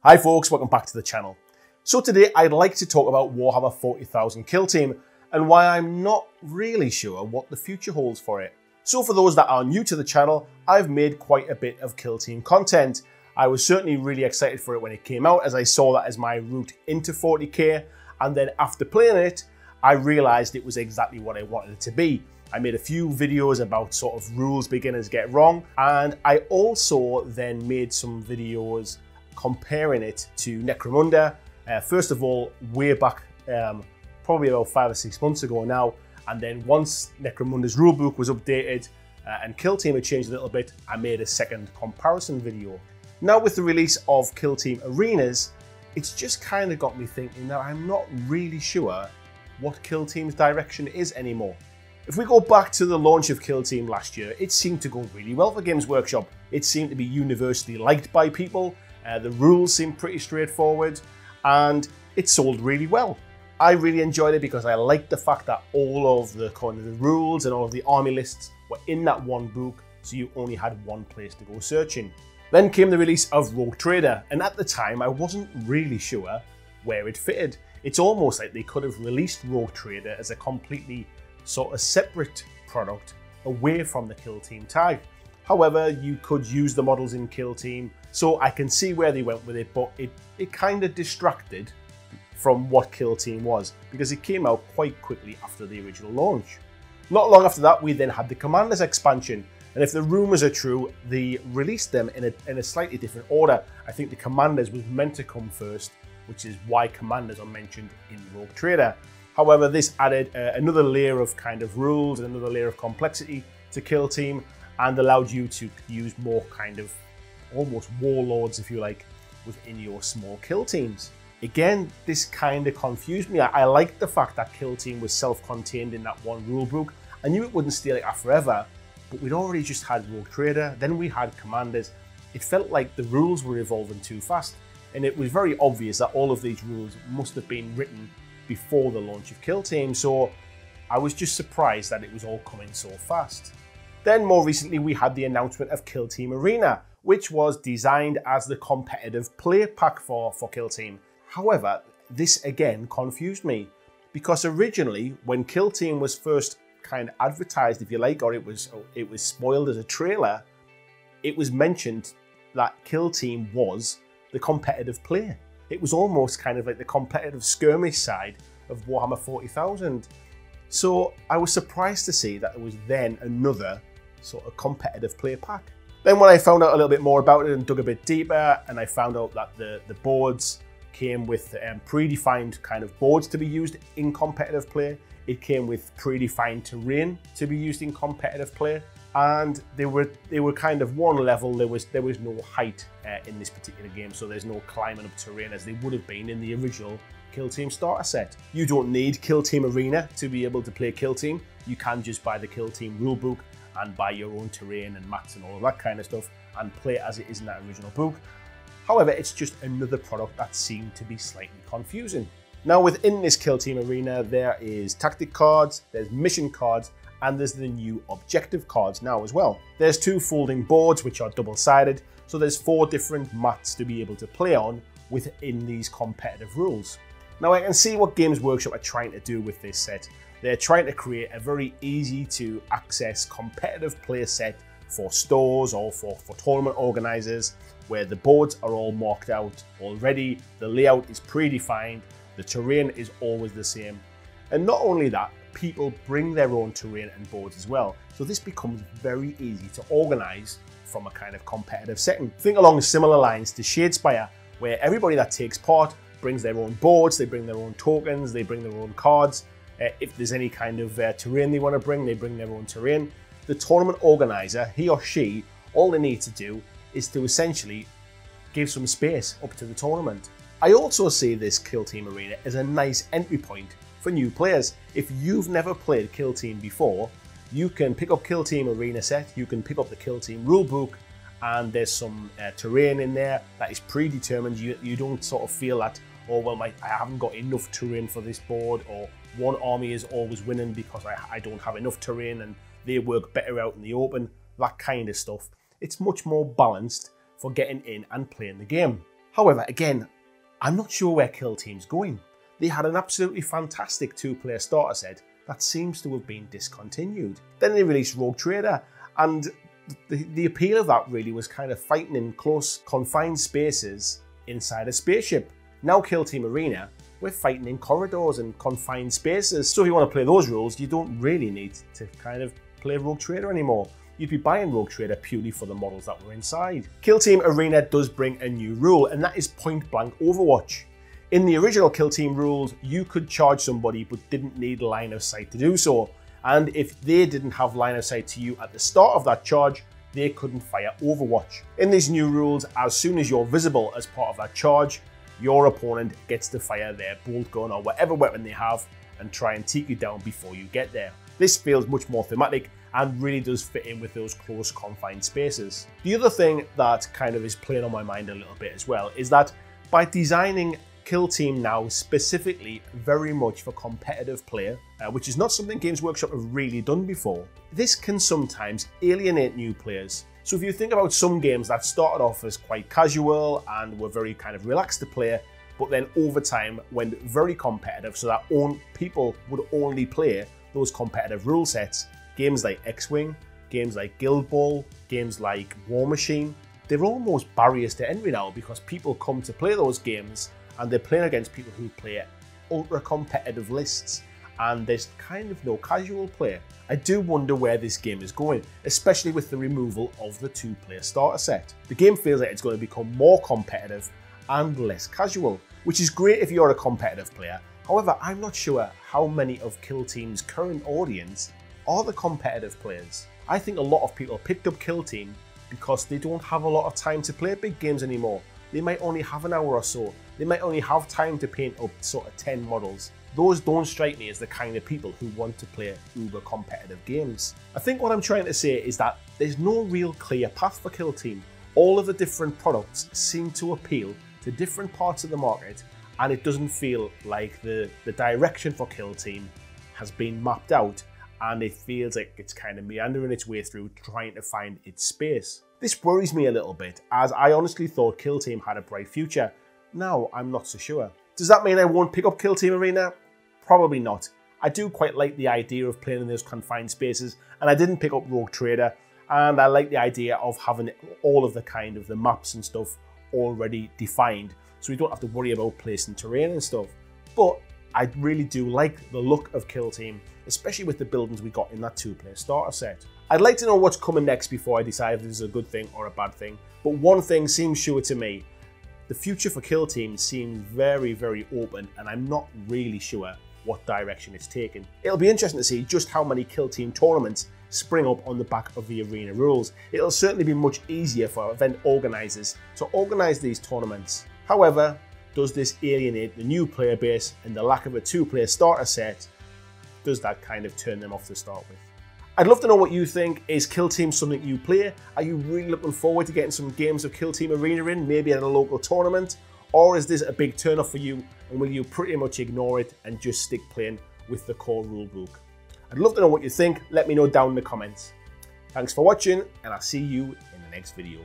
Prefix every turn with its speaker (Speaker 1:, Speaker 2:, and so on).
Speaker 1: Hi folks, welcome back to the channel. So today I'd like to talk about Warhammer 40,000 Kill Team and why I'm not really sure what the future holds for it. So for those that are new to the channel, I've made quite a bit of Kill Team content. I was certainly really excited for it when it came out, as I saw that as my route into 40k, and then after playing it, I realised it was exactly what I wanted it to be. I made a few videos about sort of rules beginners get wrong, and I also then made some videos comparing it to Necromunda. First of all, way back, probably about 5 or 6 months ago now, and then once Necromunda's rulebook was updated and Kill Team had changed a little bit, I made a second comparison video. Now with the release of Kill Team Arenas, it's just kind of got me thinking that I'm not really sure what Kill Team's direction is anymore. If we go back to the launch of Kill Team last year, it seemed to go really well for Games Workshop. It seemed to be universally liked by people. The rules seemed pretty straightforward and it sold really well. I really enjoyed it because I liked the fact that all of the kind of the rules and all of the army lists were in that one book, so you only had one place to go searching. Then came the release of Rogue Trader, and at the time I wasn't really sure where it fitted. It's almost like they could have released Rogue Trader as a completely sort of separate product away from the Kill Team tag. However, you could use the models in Kill Team, so I can see where they went with it, but it kind of distracted from what Kill Team was, because it came out quite quickly after the original launch. Not long after that, we then had the Commanders expansion, and if the rumours are true, they released them in a slightly different order. I think the Commanders was meant to come first, which is why Commanders are mentioned in Rogue Trader. However, this added another layer of kind of rules and another layer of complexity to Kill Team, and allowed you to use more kind of almost warlords, if you like, within your small kill teams. Again, this kind of confused me. I liked the fact that Kill Team was self-contained in that one rulebook. I knew it wouldn't stay like that forever, but we'd already just had Rogue Trader, then we had Commanders. It felt like the rules were evolving too fast, and it was very obvious that all of these rules must have been written before the launch of Kill Team, so I was just surprised that it was all coming so fast. Then more recently we had the announcement of Kill Team Arena, which was designed as the competitive play pack for Kill Team. However, this again confused me, because originally when Kill Team was first kind of advertised, if you like, or it was spoiled as a trailer, it was mentioned that Kill Team was the competitive play. It was almost kind of like the competitive skirmish side of Warhammer 40,000. So I was surprised to see that there was then another sort of competitive play pack. Then when I found out a little bit more about it and dug a bit deeper, and I found out that the boards came with predefined kind of boards to be used in competitive play. It came with predefined terrain to be used in competitive play, and they were kind of one level. There was no height in this particular game, so there's no climbing up terrain as they would have been in the original Kill Team starter set. You don't need Kill Team Arena to be able to play Kill Team. You can just buy the Kill Team rulebook and buy your own terrain and mats and all of that kind of stuff and play as it is in that original book. However, it's just another product that seemed to be slightly confusing. Now within this Kill Team Arena, there is tactic cards, there's mission cards, and there's the new objective cards now as well. There's 2 folding boards which are double-sided, so there's 4 different mats to be able to play on within these competitive rules. Now I can see what Games Workshop are trying to do with this set. They're trying to create a very easy to access competitive play set for stores or for tournament organizers, where the boards are all marked out already, the layout is predefined, the terrain is always the same. And not only that, people bring their own terrain and boards as well. So this becomes very easy to organize from a kind of competitive setting. Think along similar lines to Shadespire, where everybody that takes part brings their own boards, they bring their own tokens, they bring their own cards. If there's any kind of terrain they want to bring, they bring their own terrain. The tournament organizer, he or she, all they need to do is to essentially give some space up to the tournament. I also see this Kill Team Arena as a nice entry point for new players. If you've never played Kill Team before, you can pick up Kill Team Arena set, you can pick up the Kill Team rulebook, and there's some terrain in there that is predetermined. You don't sort of feel that, oh well, I haven't got enough terrain for this board, or one army is always winning because I don't have enough terrain and they work better out in the open, that kind of stuff. It's much more balanced for getting in and playing the game. However, again, I'm not sure where Kill Team's going. They had an absolutely fantastic 2-player starter set that seems to have been discontinued. Then they released Rogue Trader, and the appeal of that really was kind of fighting in close, confined spaces inside a spaceship. Now Kill Team Arena, we're fighting in corridors and confined spaces. So if you want to play those rules, you don't really need to kind of play Rogue Trader anymore. You'd be buying Rogue Trader purely for the models that were inside. Kill Team Arena does bring a new rule, and that is point blank Overwatch. In the original Kill Team rules, you could charge somebody but didn't need line of sight to do so. And if they didn't have line of sight to you at the start of that charge, they couldn't fire Overwatch. In these new rules, as soon as you're visible as part of that charge, your opponent gets to fire their bolt gun or whatever weapon they have and try and take you down before you get there. This feels much more thematic and really does fit in with those close confined spaces. The other thing that kind of is playing on my mind a little bit as well is that by designing Kill Team now specifically very much for competitive play, which is not something Games Workshop have really done before, this can sometimes alienate new players. So if you think about some games that started off as quite casual and were very kind of relaxed to play, but then over time went very competitive so that people would only play those competitive rule sets, games like X-Wing, games like Guild Ball, games like War Machine, they're almost barriers to entry now because people come to play those games and they're playing against people who play ultra competitive lists, and there's kind of no casual play. I do wonder where this game is going, especially with the removal of the 2-player starter set. The game feels like it's going to become more competitive and less casual, which is great if you're a competitive player. However, I'm not sure how many of Kill Team's current audience are the competitive players. I think a lot of people picked up Kill Team because they don't have a lot of time to play big games anymore. They might only have an hour or so. They might only have time to paint up sort of 10 models. Those don't strike me as the kind of people who want to play uber competitive games. I think what I'm trying to say is that there's no real clear path for Kill Team. All of the different products seem to appeal to different parts of the market, and it doesn't feel like the direction for Kill Team has been mapped out, and it feels like it's kind of meandering its way through trying to find its space. This worries me a little bit, as I honestly thought Kill Team had a bright future. Now I'm not so sure. Does that mean I won't pick up Kill Team Arena? Probably not. I do quite like the idea of playing in those confined spaces, and I didn't pick up Rogue Trader, and I like the idea of having all of the kind of the maps and stuff already defined, so we don't have to worry about placing terrain and stuff. But I really do like the look of Kill Team, especially with the buildings we got in that 2-player starter set. I'd like to know what's coming next before I decide if this is a good thing or a bad thing, but one thing seems sure to me. The future for Kill Team seems very, very open, and I'm not really sure what direction it's taken. It'll be interesting to see just how many Kill Team tournaments spring up on the back of the arena rules. It'll certainly be much easier for event organisers to organise these tournaments. However, does this alienate the new player base, and the lack of a 2-player starter set, does that kind of turn them off to start with? I'd love to know what you think. Is Kill Team something you play? Are you really looking forward to getting some games of Kill Team Arena in, maybe at a local tournament? Or is this a big turn off for you, and will you pretty much ignore it and just stick playing with the core rulebook? I'd love to know what you think. Let me know down in the comments. Thanks for watching, and I'll see you in the next video.